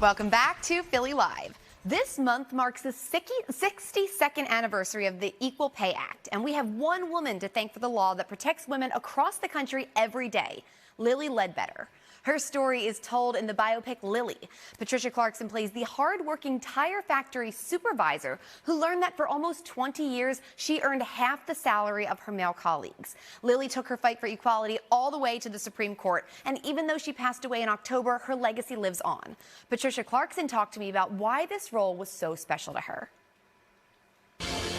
Welcome back to Philly Live. This month marks the 62nd anniversary of the Equal Pay Act, and we have one woman to thank for the law that protects women across the country every day, Lilly Ledbetter. Her story is told in the biopic Lilly. Patricia Clarkson plays the hard-working tire factory supervisor who learned that for almost 20 years, she earned half the salary of her male colleagues. Lilly took her fight for equality all the way to the Supreme Court, and even though she passed away in October, her legacy lives on. Patricia Clarkson talked to me about why this role was so special to her.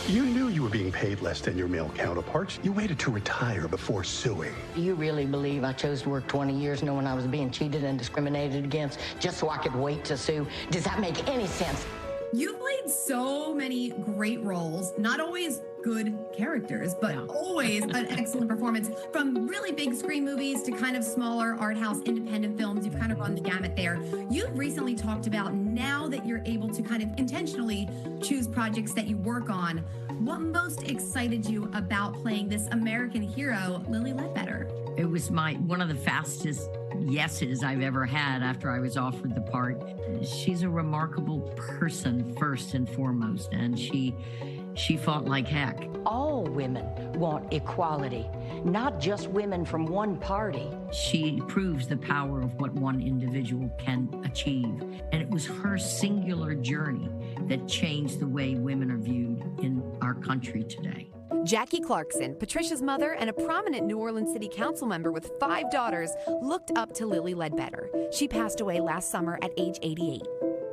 You knew you were being paid less than your male counterparts. You waited to retire before suing. You really believe I chose to work 20 years knowing I was being cheated and discriminated against just so I could wait to sue? Does that make any sense? You've played so many great roles, not always good characters, but always an excellent performance. From really big screen movies to kind of smaller art house independent films, you've kind of run the gamut there. You've recently talked about now that you're able to kind of intentionally choose projects that you work on. What most excited you about playing this American hero, Lilly Ledbetter? It was one of the fastest yeses I've ever had after I was offered the part. She's a remarkable person first and foremost, and she fought like heck. All women want equality, not just women from one party. She proves the power of what one individual can achieve. And it was her singular journey that changed the way women are viewed in our country today. Jackie Clarkson, Patricia's mother and a prominent New Orleans City Council member with 5 daughters, looked up to Lilly Ledbetter. She passed away last summer at age 88.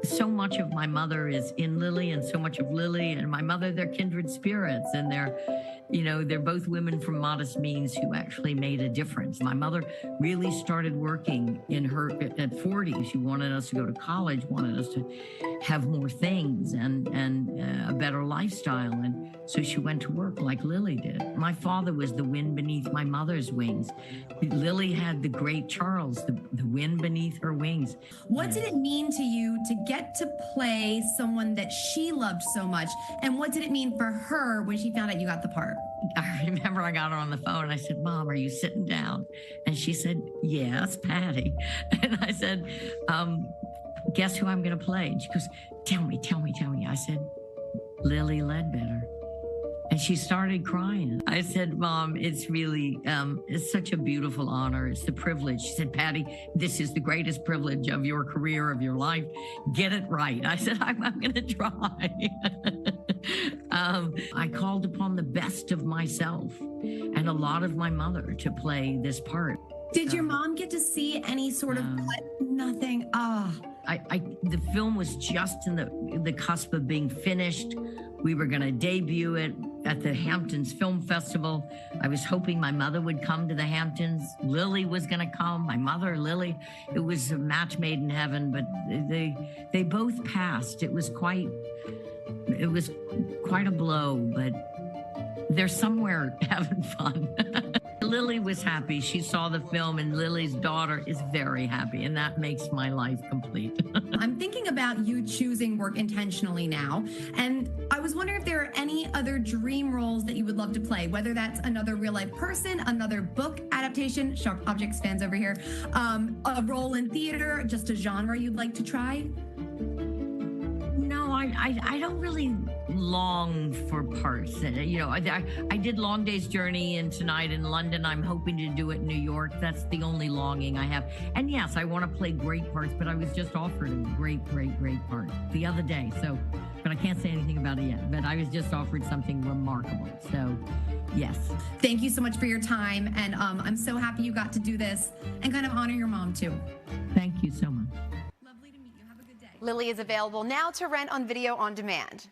So much of my mother is in Lilly, and so much of Lilly and my mother, they're kindred spirits, and they're both women from modest means who actually made a difference. My mother really started working at 40. She wanted us to go to college, wanted us to have more things and a better lifestyle, and so she went to work like Lilly did. My father was the wind beneath my mother's wings. Lilly had the great Charles, the wind beneath her wings. What did it mean to you to get to play someone that she loved so much? And what did it mean for her when she found out you got the part? I remember I got her on the phone and I said, "Mom, are you sitting down?" And she said, "Yes, Patty." And I said, "Guess who I'm going to play?" And she goes, tell me. I said, "Lilly Ledbetter." And she started crying. I said, "Mom, it's really, it's such a beautiful honor. It's the privilege." She said, "Patty, this is the greatest privilege of your career, of your life. Get it right." I said, I'm going to try. I called upon the best of myself and a lot of my mother to play this part. Did your mom get to see any sort of cut? Nothing. The film was just in the cusp of being finished. We were going to debut it at the Hamptons Film Festival. I was hoping my mother would come to the Hamptons. Lilly was going to come. My mother, Lilly. It was a match made in heaven, but they both passed. It was quite a blow, but they're somewhere having fun. Lilly was happy. She saw the film, and Lily's daughter is very happy, and that makes my life complete. I'm thinking about you choosing work intentionally now, and I was wondering if there are any other dream roles that you would love to play, whether that's another real-life person, another book adaptation, Sharp Objects fans over here, a role in theater, just a genre you'd like to try? No, I don't really long for parts. I did Long Day's Journey and Tonight in London. I'm hoping to do it in New York. That's the only longing I have. And yes, I want to play great parts, but I was just offered a great part the other day. But I can't say anything about it yet. But I was just offered something remarkable. So, yes. Thank you so much for your time. And I'm so happy you got to do this and kind of honor your mom, too. Thank you so much. Lovely to meet you. Have a good day. Lilly is available now to rent on video on demand.